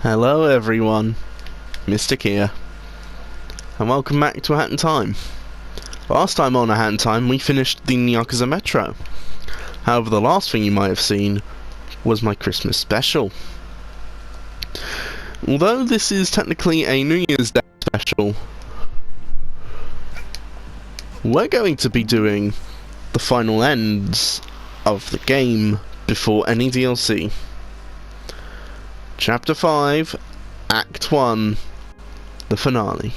Hello everyone, Mystic here, and welcome back to A Hat in Time. Last time on A Hat in Time we finished the Yakuza Metro. However, the last thing you might have seen was my Christmas special. Although this is technically a New Year's Day special, we're going to be doing the final ends of the game before any DLC. Chapter 5, Act 1, the finale.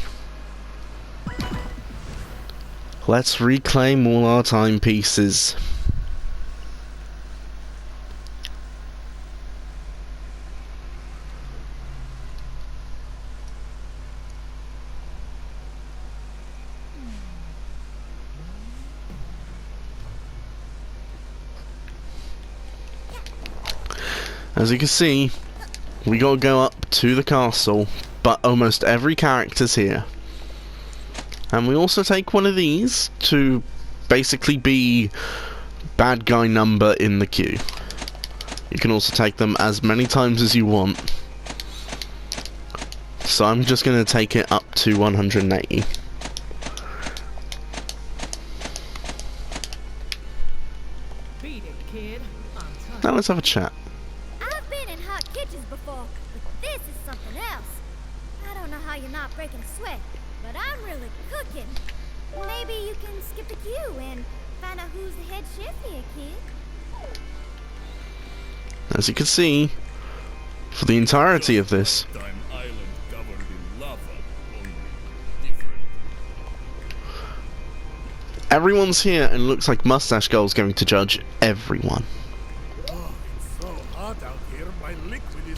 Let's reclaim all our timepieces. As you can see, we gotta go up to the castle, but almost every character's here. And we also take one of these to basically be bad guy number in the queue. You can also take them as many times as you want. So I'm just gonna take it up to 180. Beat it, kid. Now let's have a chat. Before, but this is something else. I don't know how you're not breaking a sweat, but I'm really cooking. Maybe you can skip the queue and find out who's the head chef here, kid. As you can see, for the entirety of this, everyone's here and looks like Mustache Girl's going to judge everyone.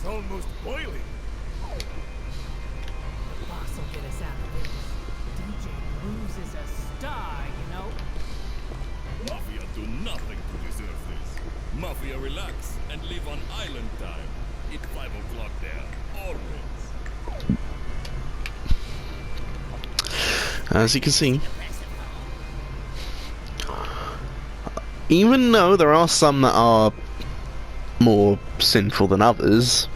Almost boiling. The boss will get us out of this. DJ Grooves is a star, you know. Mafia do nothing to deserve this. Mafia relax and live on island time. It's 5 o'clock there, always. As you can see, even though there are some that are more sinful than others,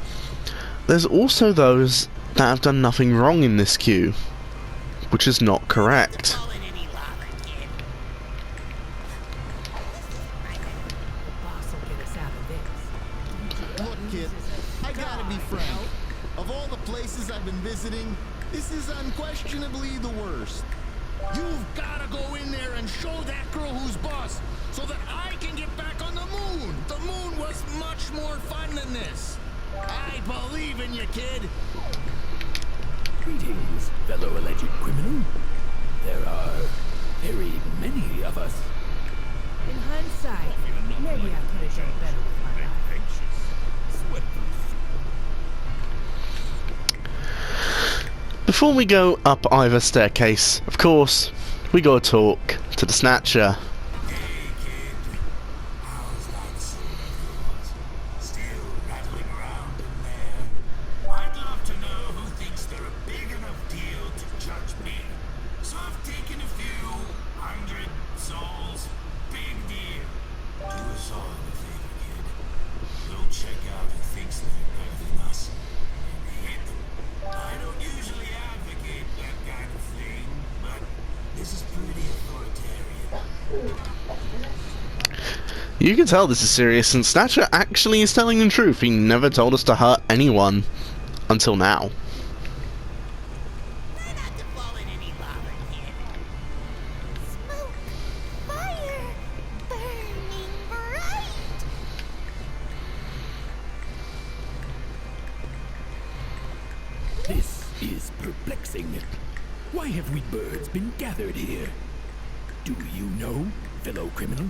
there's also those that have done nothing wrong in this queue, which is not correct. Look, kid, I gotta be frank. Of all the places I've been visiting, this is unquestionably the worst. You've gotta go in there and show that girl who's boss, so that I can get back on the moon. The moon was much more fun than this. I believe in you, kid. Greetings, fellow alleged criminal. There are very many of us. In hindsight, maybe I could have done better with my life. Before we go up either staircase, of course, we gotta talk to the Snatcher. You can tell this is serious, and Snatcher actually is telling the truth. He never told us to hurt anyone until now. Smoke, fire, burning bright. This is perplexing. Why have we birds been gathered here? Do you know, fellow criminal?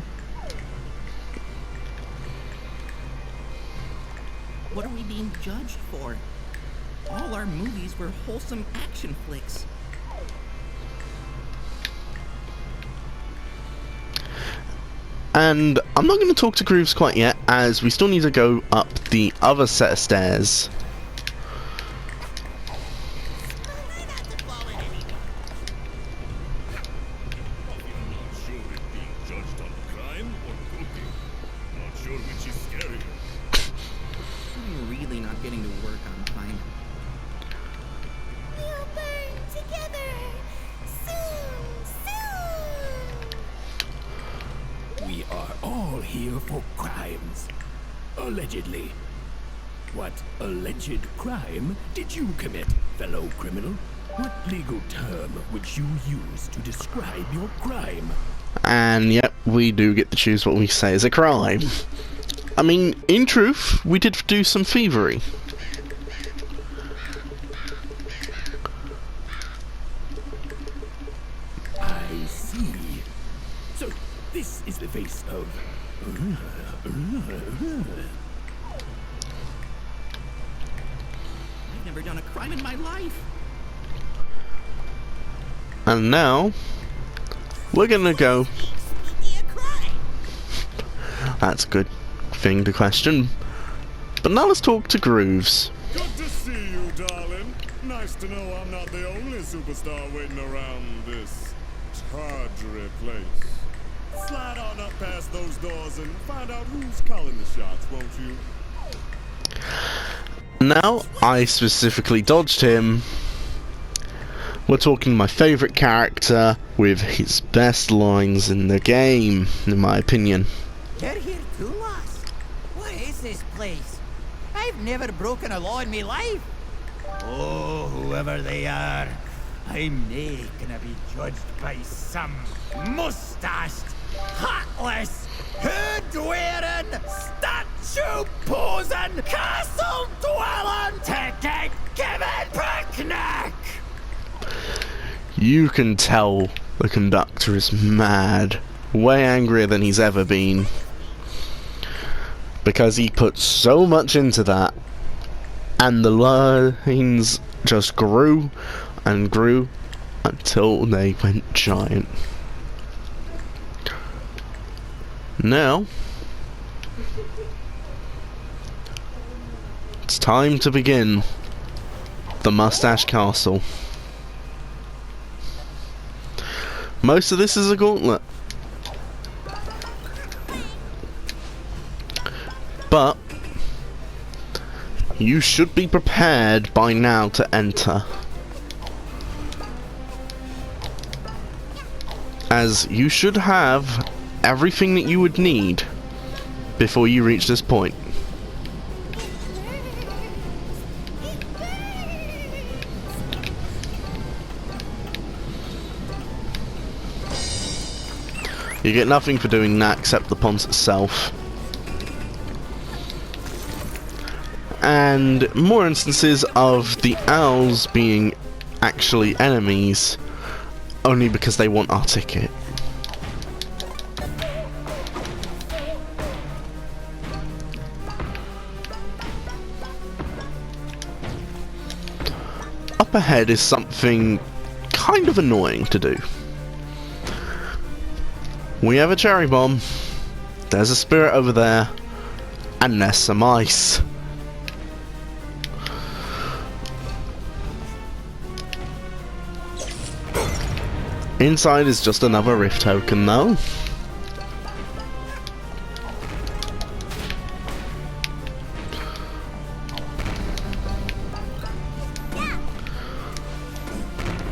What are we being judged for? All our movies were wholesome action flicks. And I'm not going to talk to Grooves quite yet, as we still need to go up the other set of stairs. Not sure which is scarier. I'm really not getting to work on time. for crimes. Allegedly. What alleged crime did you commit, fellow criminal? What legal term would you use to describe your crime? And yep, we do get to choose what we say is a crime. I mean, in truth, we did do some thievery. I see. So, this is the face of... I've never done a crime in my life. And now, we're gonna go... That's a good thing to question. But now let's talk to Grooves. Good to see you, darling. Nice to know I'm not the only superstar waiting around this tawdry place. Slide on up past those doors and find out who's calling the shots, won't you? Now, I specifically dodged him. We're talking my favourite character with his best lines in the game, in my opinion. You're here too, lass? What is this place? I've never broken a law in my life. Oh, whoever they are, I'm nae gonna be judged by some mustached, hatless, hood-wearing, statue-posing, castle-dwelling, ticket-giving picnic! You can tell the conductor is mad. Way angrier than he's ever been. Because he put so much into that. And the lines just grew and grew until they went giant. Now, it's time to begin the Mustache Castle. Most of this is a gauntlet. But you should be prepared by now to enter, as you should have everything that you would need before you reach this point. You get nothing for doing that except the pond itself. And more instances of the owls being actually enemies only because they want our ticket. Up ahead is something kind of annoying to do. We have a cherry bomb, there's a spirit over there, and there's some ice. Inside is just another rift token though.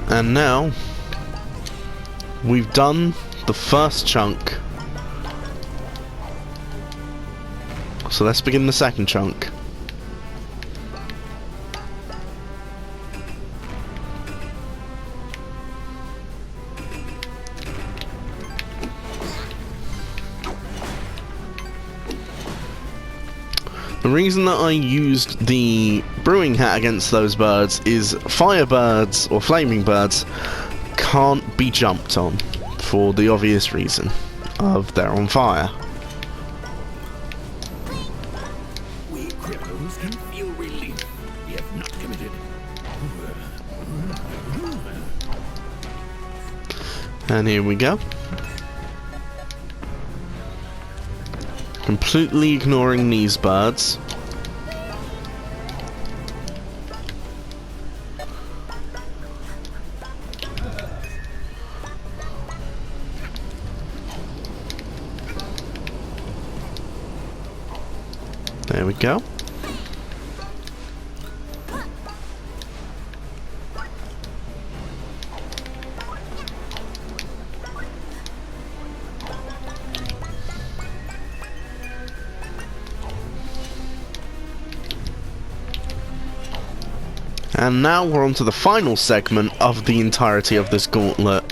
And now, we've done the first chunk. So let's begin the second chunk. The reason that I used the brewing hat against those birds is firebirds or flaming birds can't be jumped on for the obvious reason of they're on fire. We criminals can feel relief. We have not committed. And here we go. Completely ignoring these birds. There we go. And now we're on to the final segment of the entirety of this gauntlet.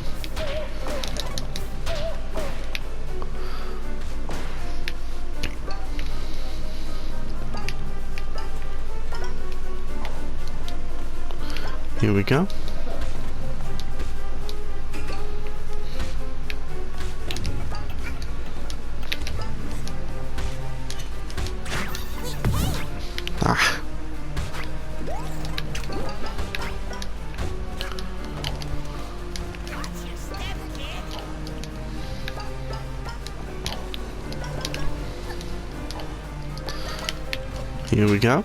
Here we go. Ah. Here we go.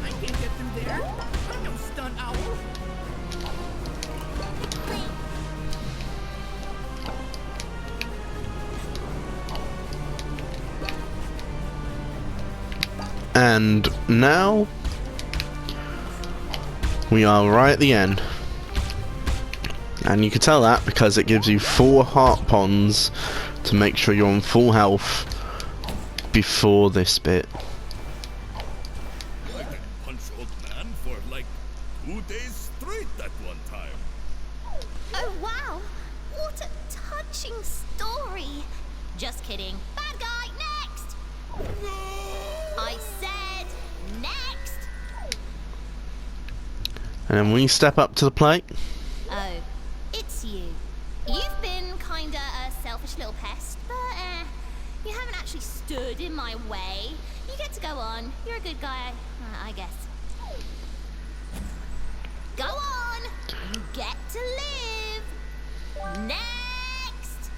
I can't get through there. I'm no stunt owl. And now we are right at the end. And you can tell that because it gives you 4 heart ponds to make sure you're on full health before this bit. I can punch old man for like 2 days straight that one time. Oh wow! What a touching story! Just kidding. Bad guy, next! I said next! And then when you step up to the plate, Oh, it's you. You've been kinda a selfish little pest, but you haven't actually stood in my way. You get to go on. You're a good guy, I guess. Go on! You get to live! Next!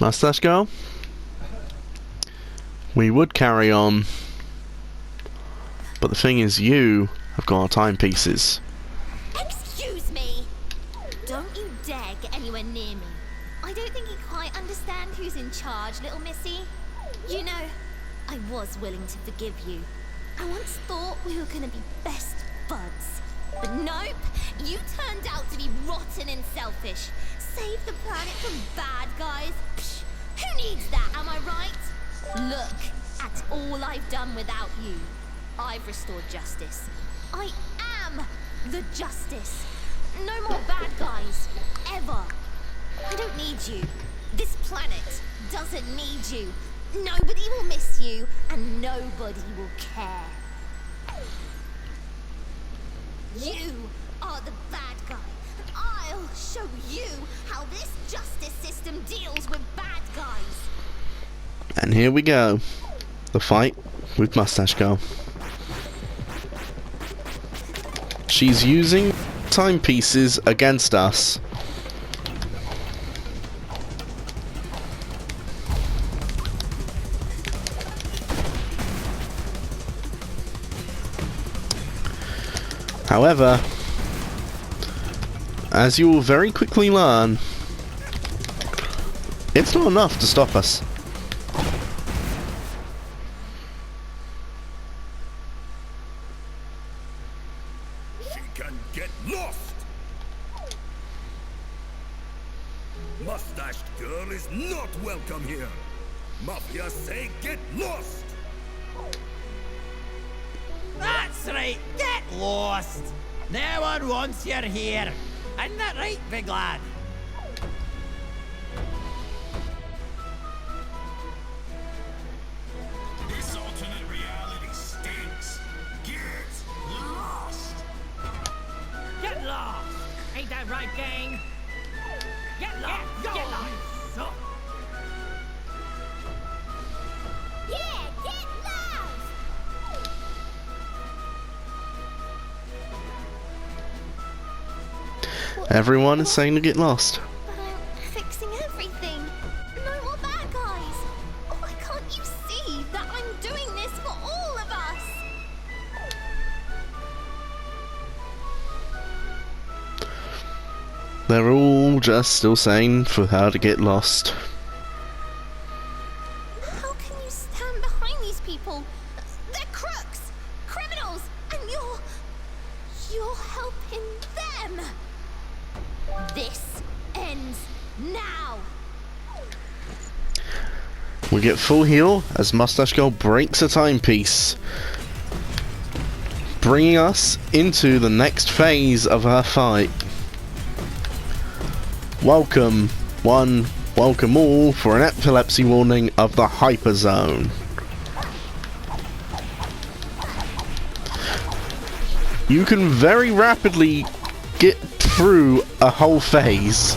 mustache girl, we would carry on, but the thing is, you have got our timepieces. Excuse me! Don't you dare get anywhere near me. I don't think you quite understand who's in charge, little missy. You know, I was willing to forgive you. I once thought we were gonna be best buds. But nope, you turned out to be rotten and selfish. Save the planet from bad guys. Psh, who needs that, am I right? Look at all I've done without you. I've restored justice. I am the justice. No more bad guys, ever. I don't need you. This planet doesn't need you. Nobody will miss you, and nobody will care. You are the bad guy, and I'll show you how this justice system deals with bad guys. And here we go, the fight with Mustache Girl. She's using timepieces against us. However, as you will very quickly learn, it's not enough to stop us. She can get lost. Mustached girl is not welcome here. Mafia say get lost. That's right, get lost. No one wants you here. Isn't that right, big lad? This alternate reality stinks. Get lost. Get lost! Ain't that right, gang? Get lost! Get lost! So, Yeah, get lost! Everyone is saying to get lost. But I'm fixing everything. No more bad guys. Why can't you see that I'm doing this for all of us? They're all just still saying for her to get lost. How can you stand behind these people? They're crooks, criminals, and you're helping them. This ends now. We get full heal as Mustache Girl breaks a timepiece, bringing us into the next phase of her fight. Welcome one, welcome all for an epilepsy warning of the Hyper Zone. You can very rapidly get through a whole phase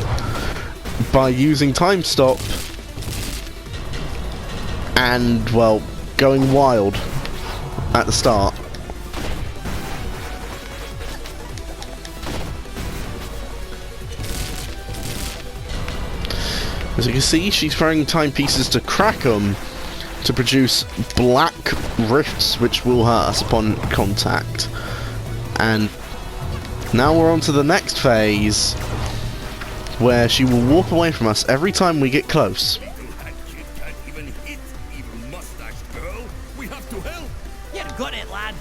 by using time stop and, well, going wild at the start. As you can see, she's throwing timepieces to crack them to produce black rifts which will hurt us upon contact. And now we're on to the next phase, where she will warp away from us every time we get close. That kid can't even hit even Mustache Girl. We have to help. You've got it, lad.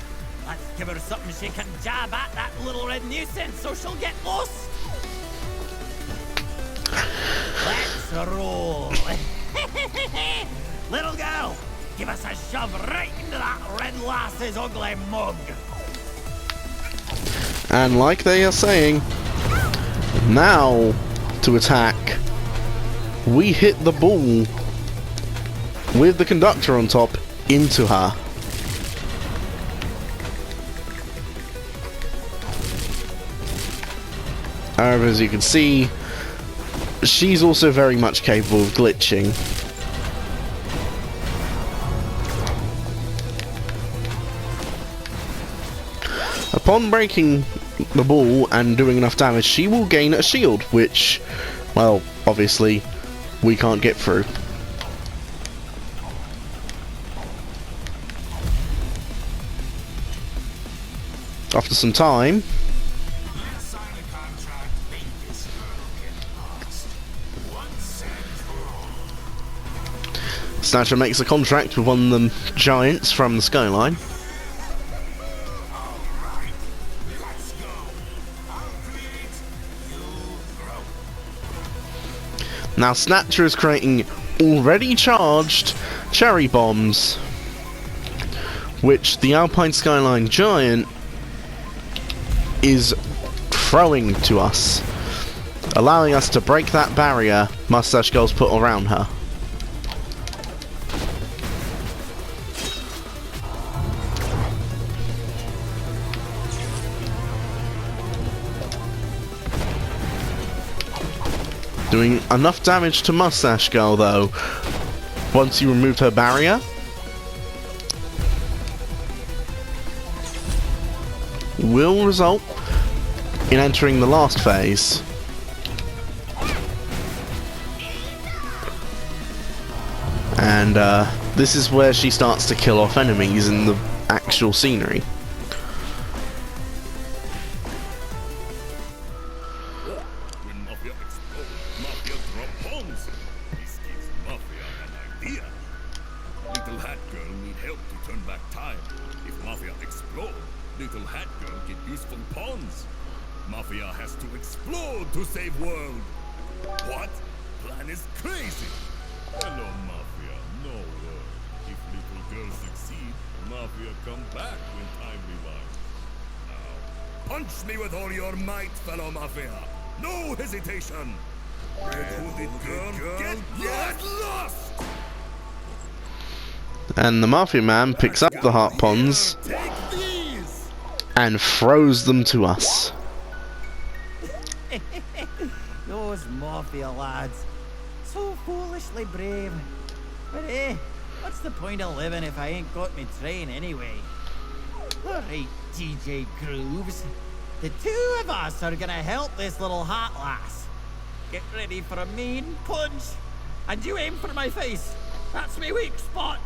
Let's give her something she can jab at, that little red nuisance, so she'll get lost. Let's roll. Little girl, give us a shove right into that red lass's ugly mug. And like they are saying, now to attack, we hit the ball with the conductor on top into her. However, as you can see, she's also very much capable of glitching. Upon breaking the ball and doing enough damage, she will gain a shield, which, well, obviously, we can't get through. After some time, Snatcher makes a contract with one of them giants from the skyline. Now Snatcher is creating already charged cherry bombs, which the Alpine Skyline Giant is throwing to us, allowing us to break that barrier Mustache Girl's put around her. Doing enough damage to Mustache Girl, though, once you removed her barrier, will result in entering the last phase. And this is where she starts to kill off enemies in the actual scenery. Mafia has to explode to save world. What? Plan is crazy. Hello, Mafia. No world. If little girls succeed, Mafia come back when time revives. Now, punch me with all your might, fellow Mafia. No hesitation. Red-hooded girl, get lost! And the Mafia Man picks up the heart ponds and throws them to us. Those Mafia lads, so foolishly brave. But what's the point of living if I ain't got me train anyway? Alright, DJ Grooves. The two of us are gonna help this little hot lass. Get ready for a mean punch. And you aim for my face. That's me weak spot.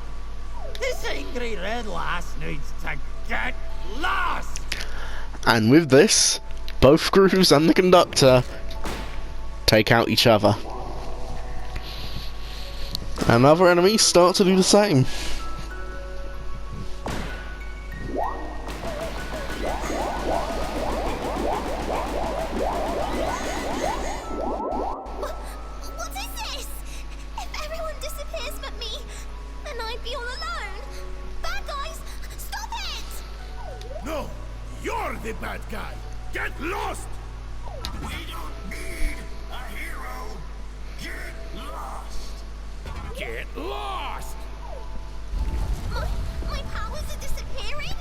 This angry red lass needs to get lost. And with this, both Grooves and the conductor take out each other. And other enemies start to do the same. What is this? If everyone disappears but me, the bad guy. Get lost! We don't need a hero. Get lost. Get lost! My powers are disappearing?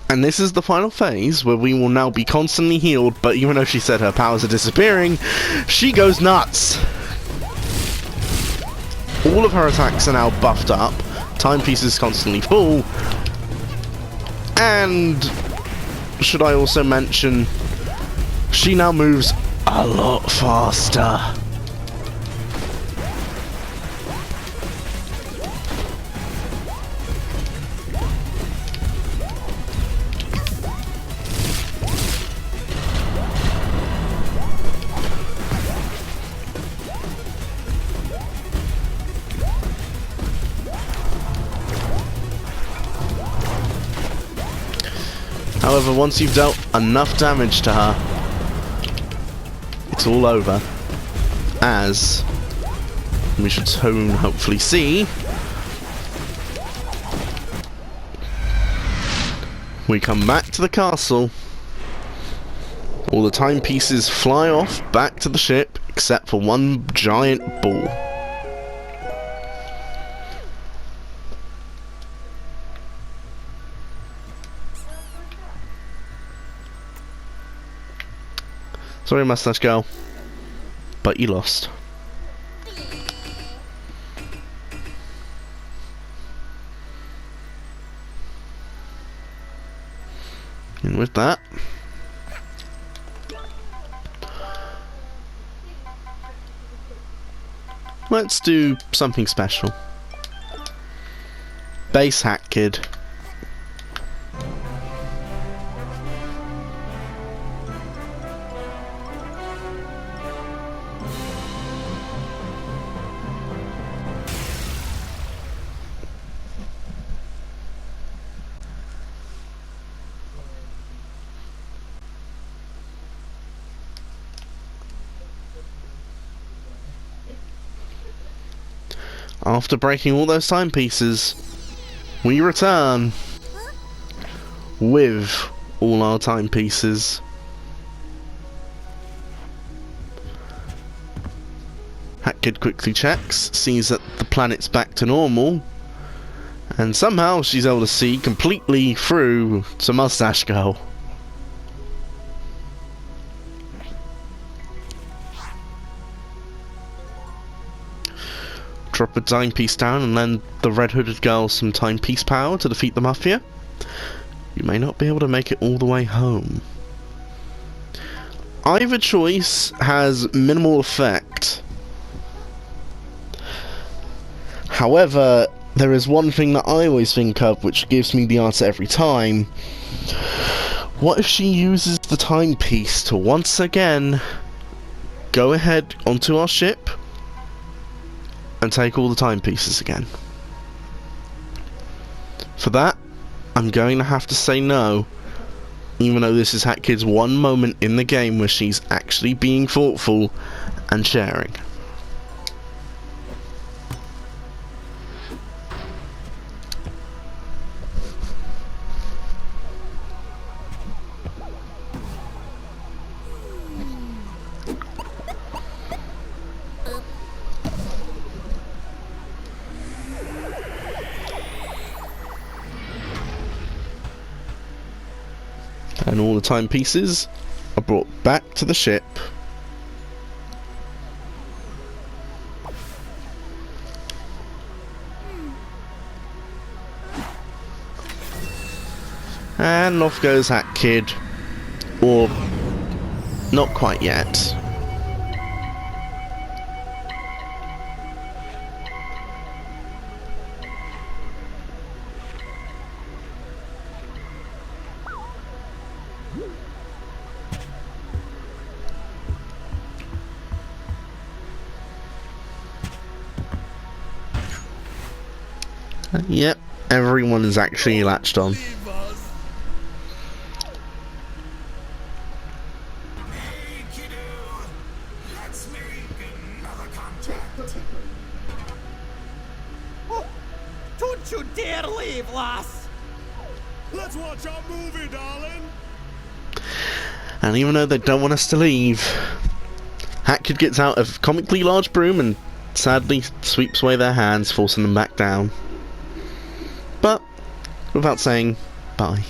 And this is the final phase where we will now be constantly healed, but even though she said her powers are disappearing, she goes nuts. All of her attacks are now buffed up, timepiece is constantly full, and should I also mention, she now moves a lot faster. However, once you've dealt enough damage to her, it's all over. As we should soon hopefully see, we come back to the castle. All the timepieces fly off back to the ship, except for one giant ball. Sorry, Mustache Girl, but you lost. And with that, let's do something special. Base Hack Kid. After breaking all those timepieces, we return with all our timepieces. Hatkid quickly checks, sees that the planet's back to normal, and somehow she's able to see completely through to Mustache Girl. Drop a timepiece down and lend the red-hooded girl some timepiece power to defeat the Mafia. You may not be able to make it all the way home. Either choice has minimal effect. However, there is one thing that I always think of which gives me the answer every time. What if she uses the timepiece to once again go ahead onto our ship and take all the timepieces again? For that, I'm going to have to say no, even though this is Hatkid's one moment in the game where she's actually being thoughtful and sharing. And all the timepieces are brought back to the ship. And off goes Hatkid. Or not quite yet. Yep, everyone is actually latched on. Hey, kiddo. Let's make another contact. Oh, don't you dare leave, lass! Let's watch our movie, darling. And even though they don't want us to leave, Hatkid gets out a comically large broom and sadly sweeps away their hands, forcing them back down. But without saying bye.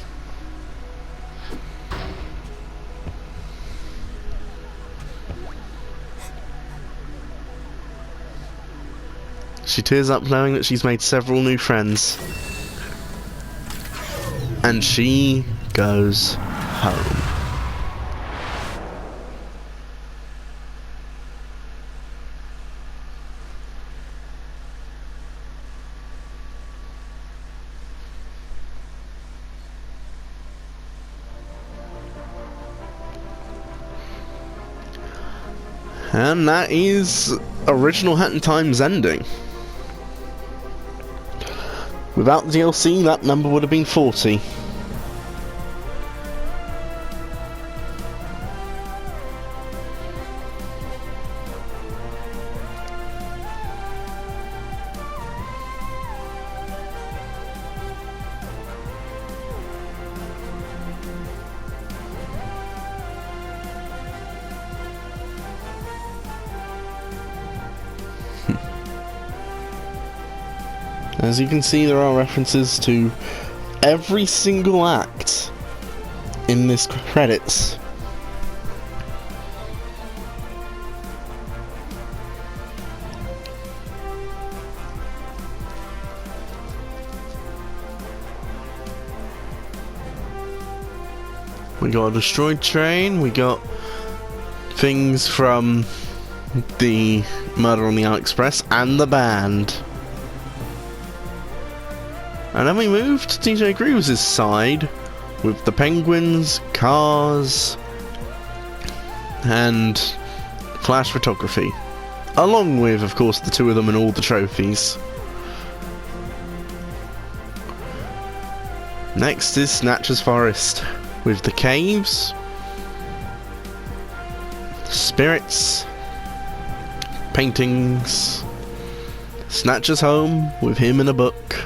She tears up knowing that she's made several new friends. And she goes home. And that is original Hat in Time's ending. Without the DLC, that number would have been 40. As you can see, there are references to every single act in this credits. We got a destroyed train, we got things from the Murder on the Orient Express and the band. And then we move to DJ Grooves' side with the penguins, cars, and flash photography. Along with, of course, the two of them and all the trophies. Next is Snatcher's Forest with the caves, spirits, paintings, Snatcher's home with him in a book,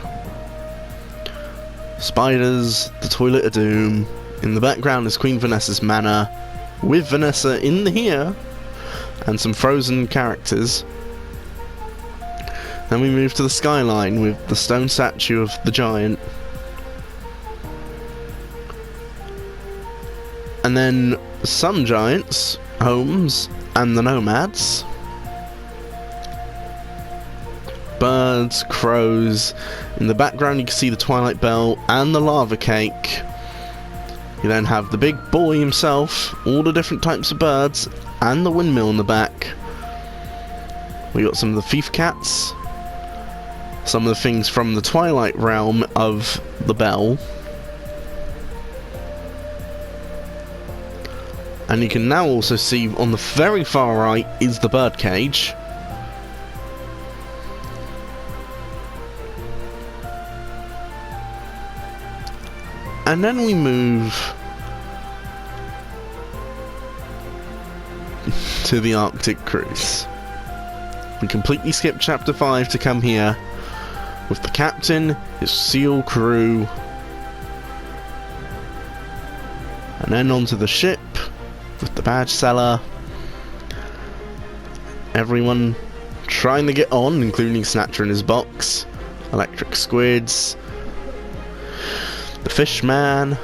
spiders, the Toilet of Doom. In the background is Queen Vanessa's manor, with Vanessa in here, and some frozen characters. Then we move to the skyline with the stone statue of the giant. And then some giants, Holmes, and the nomads. Birds, crows. In the background you can see the Twilight Bell and the lava cake. You then have the big boy himself, all the different types of birds, and the windmill in the back. We got some of the thief cats, some of the things from the Twilight realm of the bell. And you can now also see on the very far right is the birdcage. And then we move to the Arctic cruise. We completely skipped chapter 5 to come here with the captain, his SEAL crew, and then onto the ship with the badge seller. Everyone trying to get on, including Snatcher in his box, electric squids, the fishman,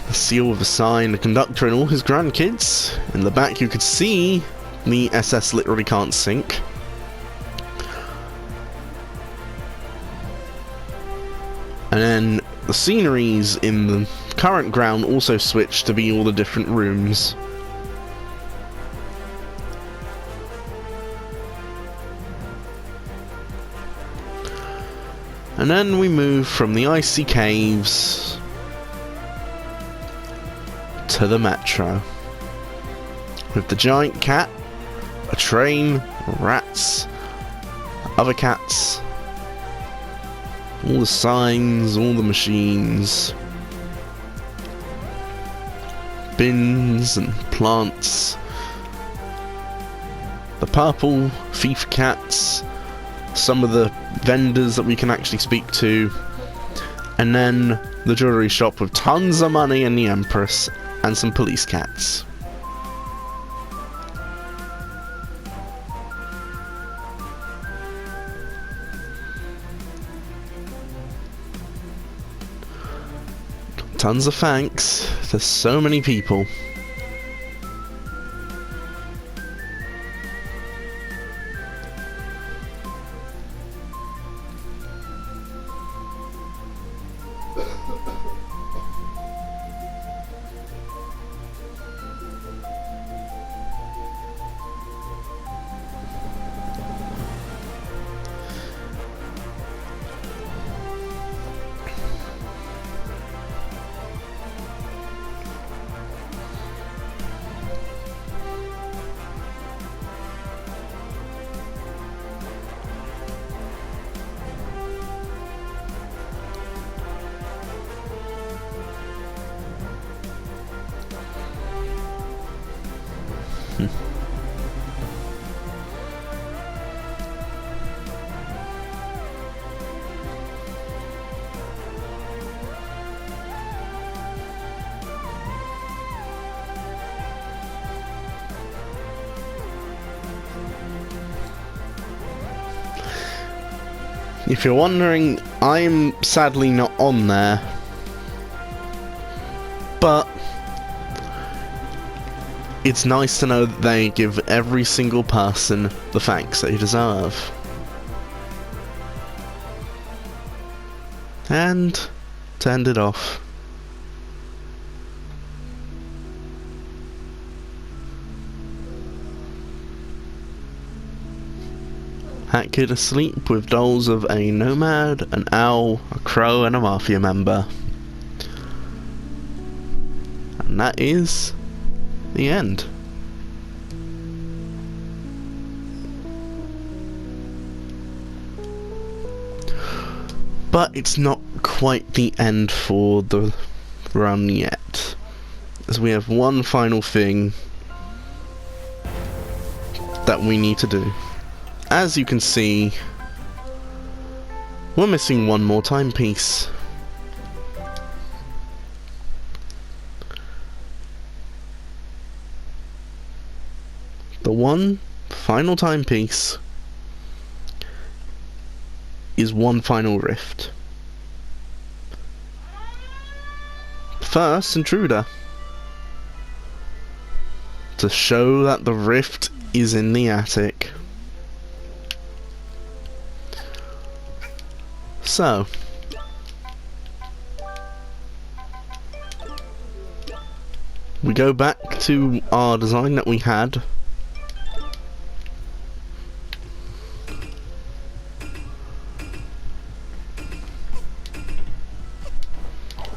the seal with a sign, the conductor and all his grandkids. In the back you could see the SS literally can't sink. And then the sceneries in the current ground also switched to be all the different rooms. And then we move from the icy caves to the metro. With the giant cat, a train, rats, other cats, all the signs, all the machines, bins and plants, the purple thief cats, some of the vendors that we can actually speak to, And then the jewelry shop with tons of money and the Empress and some police cats. Tons of thanks. There's so many people. If you're wondering, I'm sadly not on there, but it's nice to know that they give every single person the thanks they deserve. And to end it off, Hat Kid asleep with dolls of a nomad, an owl, a crow, and a mafia member. And that is the end. But it's not quite the end for the run yet, as we have one final thing that we need to do. As you can see, we're missing one more timepiece. The one final timepiece is one final rift. First, intruder. To show that the rift is in the attic. So, we go back to our design that we had.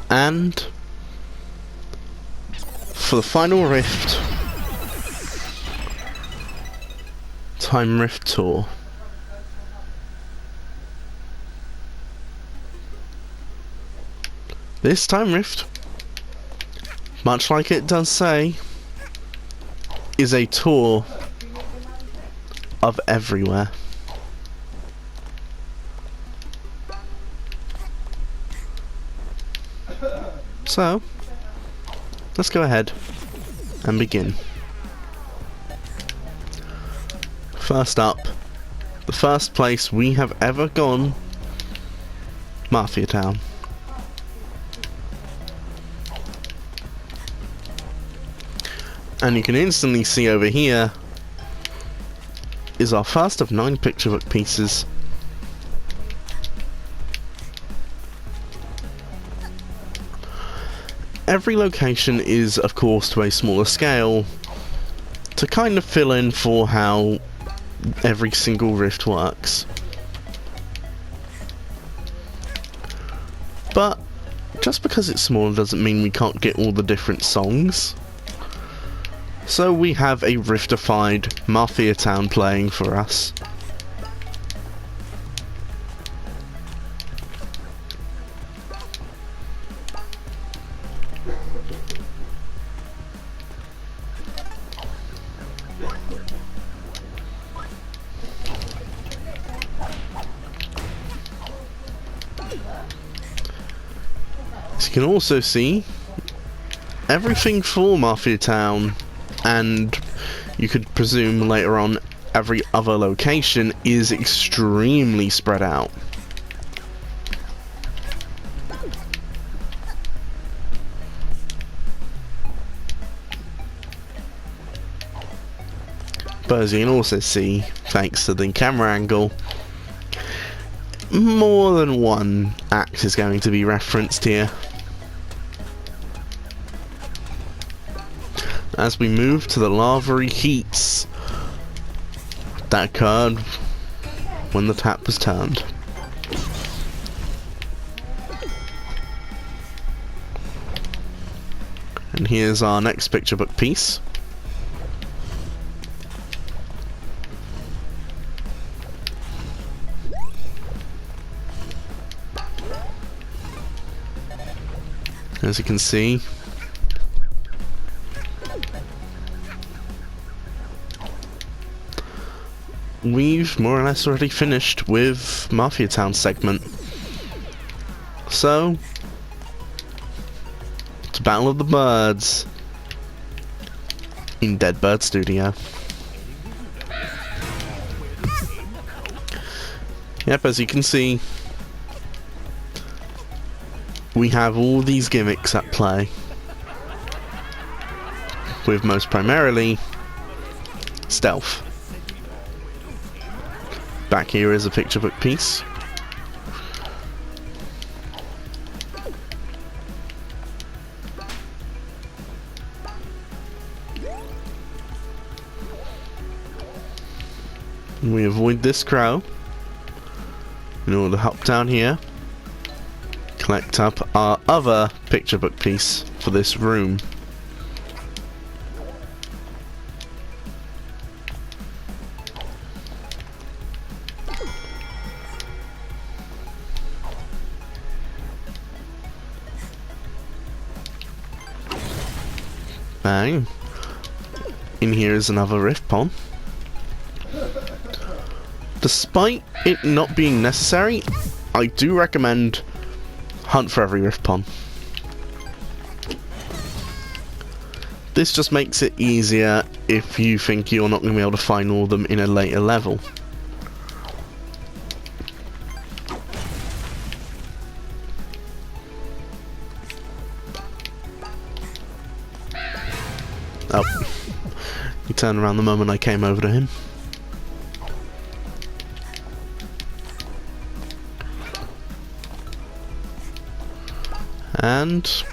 And for the final rift, Time Rift Tour. This time rift, much like it does say, is a tour of everywhere. So, let's go ahead and begin. First up, the first place we have ever gone, Mafia Town. And you can instantly see over here is our first of 9 picture book pieces. Every location is, of course, to a smaller scale to kind of fill in for how every single rift works. But just because it's smaller doesn't mean we can't get all the different songs. So we have a riftified Mafia Town playing for us. As you can also see, everything for Mafia Town, and you could presume later on every other location, is extremely spread out. But as you can also see, thanks to the camera angle, more than one act is going to be referenced here. As we move to the lava heats that occurred when the tap was turned. And here's our next picture book piece. As you can see, we've more or less already finished with Mafia Town segment. So, it's Battle of the Birds in Dead Bird Studio. Yep, as you can see, we have all these gimmicks at play, with most primarily stealth. Back here is a picture book piece. We avoid this crow in order to hop down here, collect up our other picture book piece for this room. Bang. In here is another rift pond. Despite it not being necessary, I do recommend hunt for every rift pond. This just makes it easier if you think you're not going to be able to find all of them in a later level. Oh, he turned around the moment I came over to him. And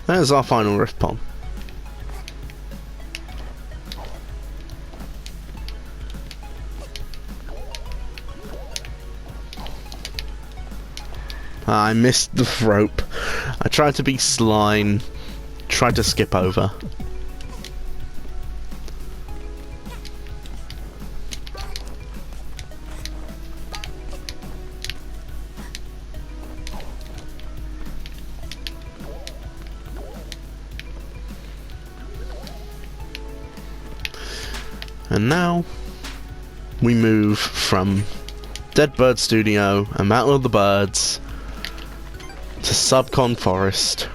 there's our final rift pond. I missed the rope. I tried to be sly and tried to skip over. And now we move from Dead Bird Studio and Battle of the Birds to Subcon Forest.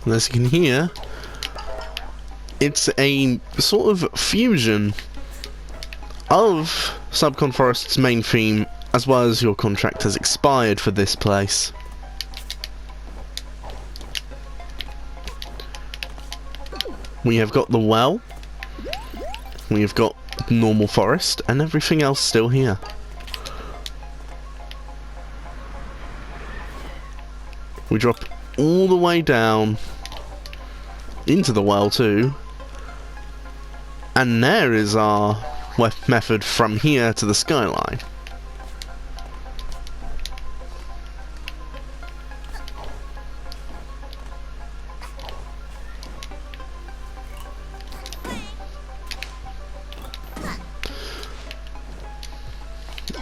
And as you can hear, it's a sort of fusion of Subcon Forest's main theme, as well as your contract has expired for this place. We have got the well, we have got normal forest, and everything else still here. We drop all the way down into the well too, and there is our method from here to the skyline.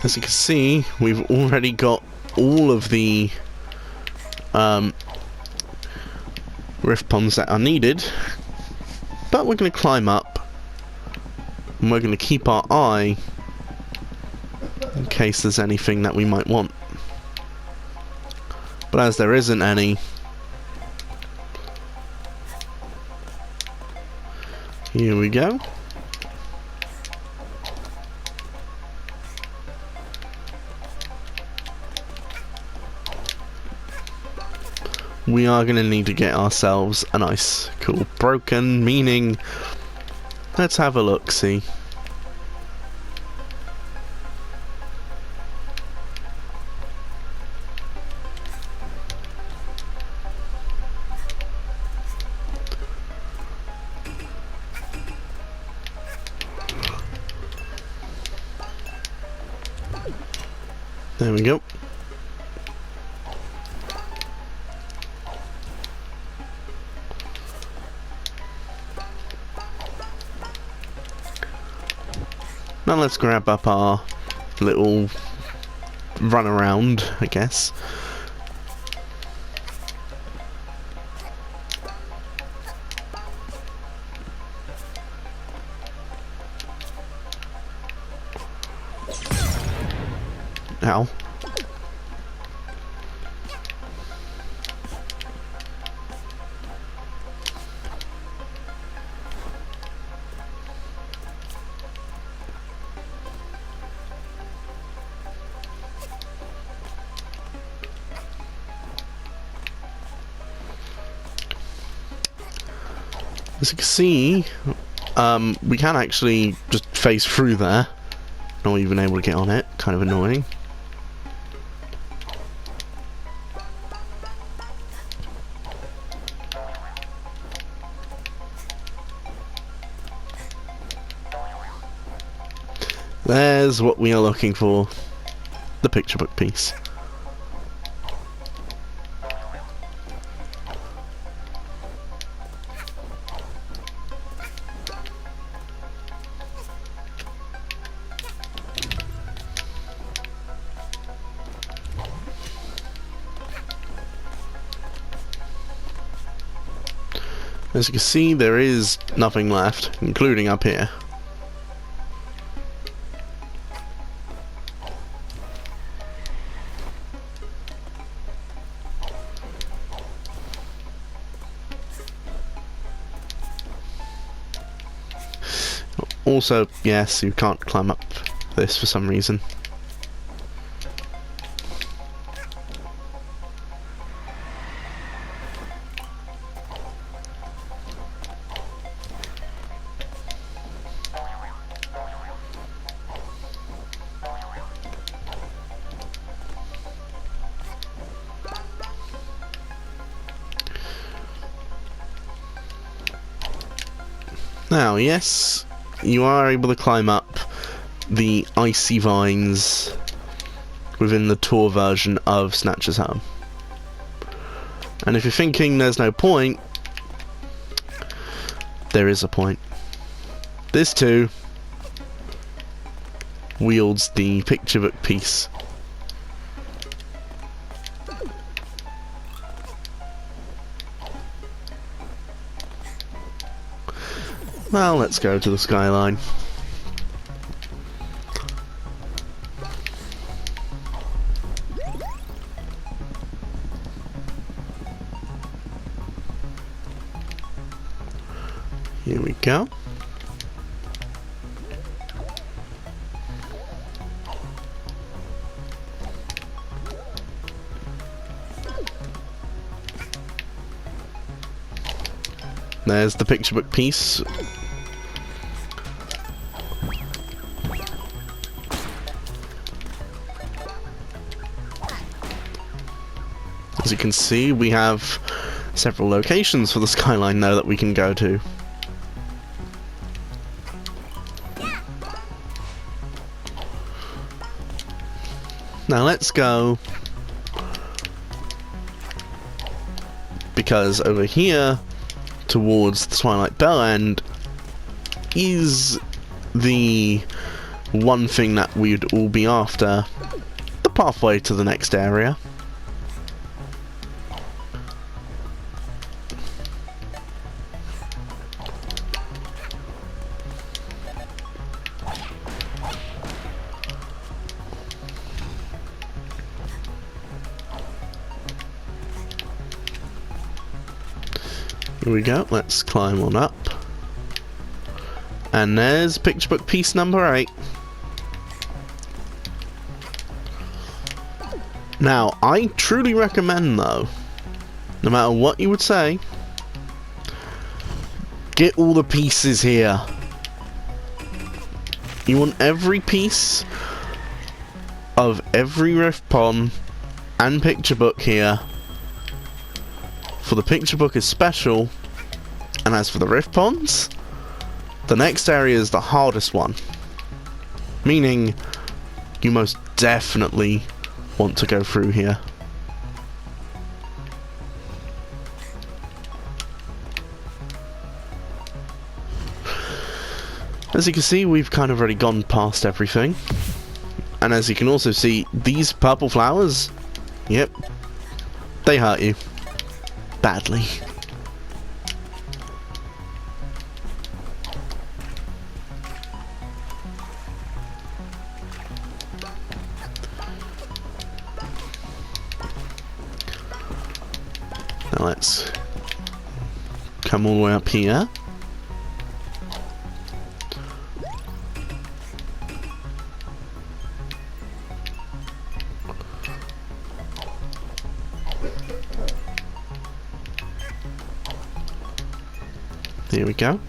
As you can see, we've already got all of the rift ponds that are needed, but we're going to climb up and we're going to keep our eye in case there's anything that we might want. But as there isn't any, here we go. We are going to need to get ourselves a nice, cool broken, meaning, let's have a look, see. There we go. Now let's grab up our little run around, I guess. Ow. As you can see, we can actually just phase through there. Not even able to get on it. Kind of annoying. There's what we are looking for. The picture book piece. As you can see, there is nothing left, including up here. Also, yes, you can't climb up this for some reason. Now, yes, you are able to climb up the icy vines within the tour version of Snatcher's Home. And if you're thinking there's no point, there is a point. This too wields the picture book piece. Well, let's go to the skyline. Here we go. There's the picture book piece. As you can see, we have several locations for the skyline now that we can go to. Now let's go, because over here towards the Twilight Bell End is the one thing that we'd all be after, the pathway to the next area. Here we go, let's climb on up. And there's picture book piece number 8. Now, I truly recommend though, no matter what you would say, get all the pieces here. You want every piece of every rift pond and picture book here. For the picture book is special, and as for the rift ponds, the next area is the hardest one. Meaning, you most definitely want to go through here. As you can see, we've kind of already gone past everything. And as you can also see, these purple flowers, yep, they hurt you. Badly. Now let's come all the way up here. Here we go.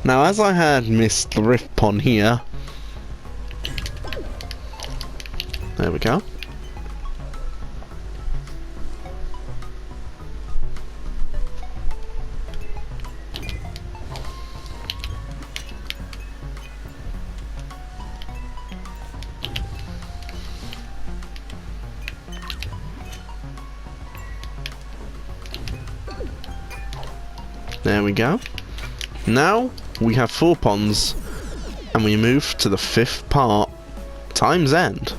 Now, as I had missed the rift pond here, there we go. There we go. Now we have 4 ponds, and we move to the 5th part, Time's End.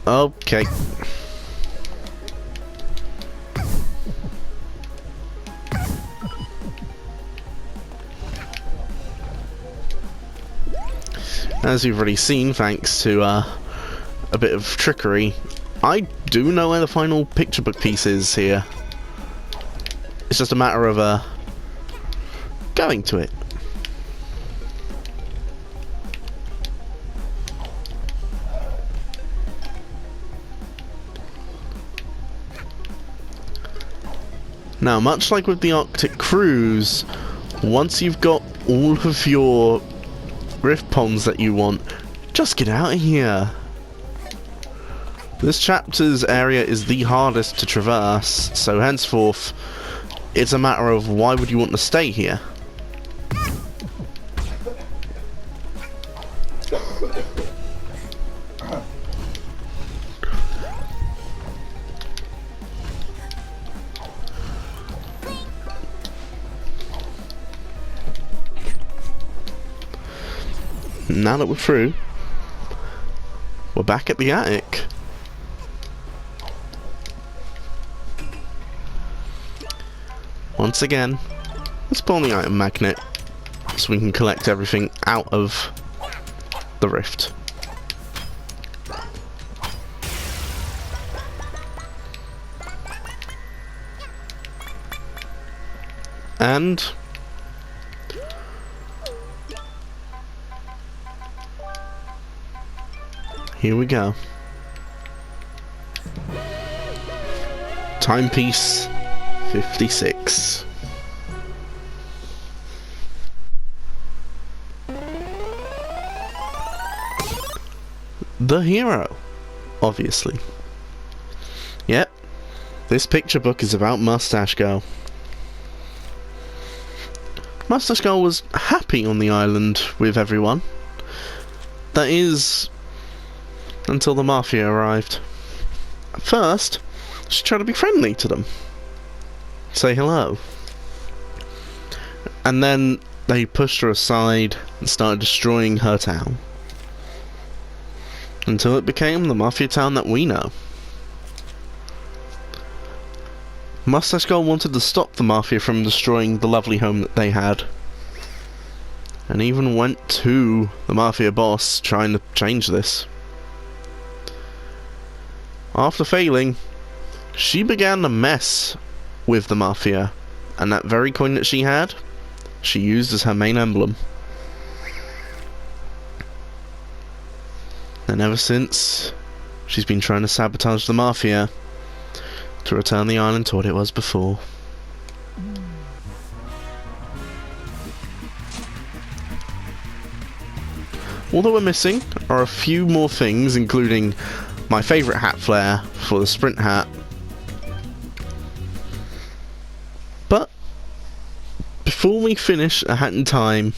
Okay. As you've already seen, thanks to a bit of trickery, I do know where the final picture book piece is here. It's just a matter of going to it. Now, much like with the Arctic Cruise, once you've got all of your rift ponds that you want, just get out of here. This chapter's area is the hardest to traverse, so henceforth it's a matter of why would you want to stay here. Now that we're through, we're back at the attic. Once again, let's pull on the item magnet so we can collect everything out of the rift. And here we go. Timepiece 56. The hero, obviously. Yep, this picture book is about Mustache Girl. Mustache Girl was happy on the island with everyone. That is, until the Mafia arrived. At first, she tried to be friendly to them. Say hello. And then they pushed her aside and started destroying her town. until it became the Mafia town that we know. Mustache Girl wanted to stop the Mafia from destroying the lovely home that they had, and even went to the Mafia boss trying to change this. After failing, she began to mess with the Mafia, and that very coin that she had, she used as her main emblem. And ever since, she's been trying to sabotage the Mafia to return the island to what it was before. All that we're missing are a few more things, including my favourite hat flare for the sprint hat. But before we finish A Hat in Time,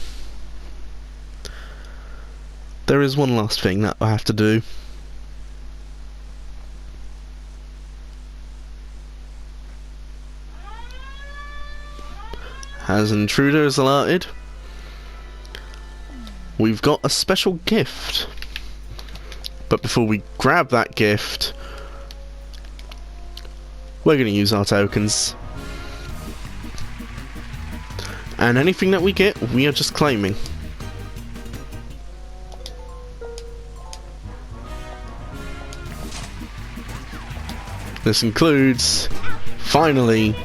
there is one last thing that I have to do. As an intruder is alerted, we've got a special gift. But before we grab that gift, we're going to use our tokens. And anything that we get, we are just claiming. This includes, finally,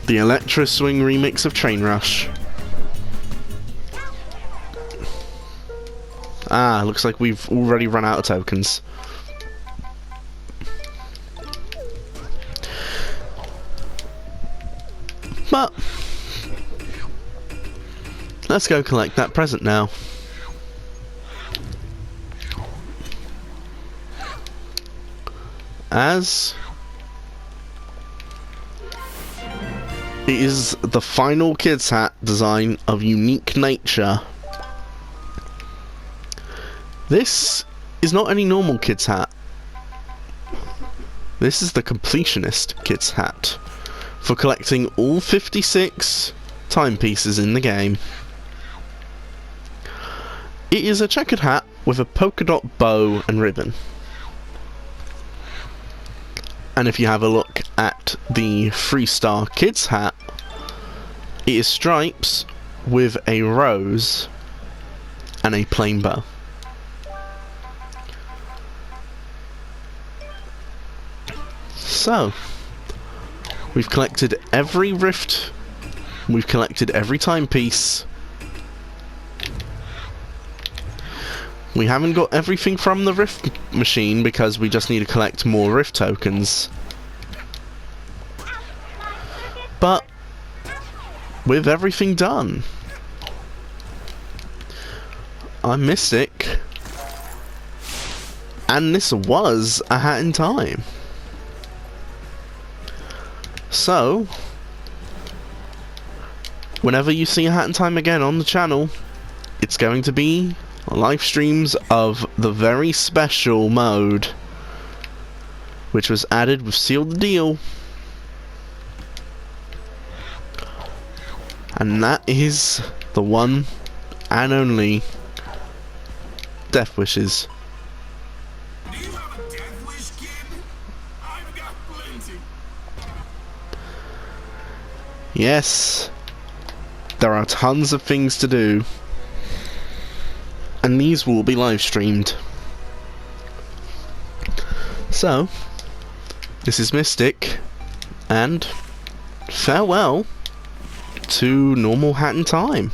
the Electro Swing remix of Train Rush. Ah, looks like we've already run out of tokens. But let's go collect that present now. As it is the final kids hat design of unique nature. This is not any normal kids hat. This is the completionist kids hat for collecting all 56 timepieces in the game. It is a checkered hat with a polka dot bow and ribbon. And if you have a look at the Freestar Kids hat, it is stripes with a rose and a plain bow. So, we've collected every rift, we've collected every timepiece. We haven't got everything from the rift machine because we just need to collect more rift tokens. But with everything done, I'm Mystic, and this was A Hat in Time. So, whenever you see A Hat in Time again on the channel, it's going to be live streams of the very special mode which was added with Seal the Deal, and that is the one and only Death Wishes. Do you have a death wish, kid? I've got plenty. Yes, there are tons of things to do, and these will be live streamed. So, this is Mystic, and farewell to normal Hat in Time.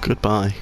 Goodbye.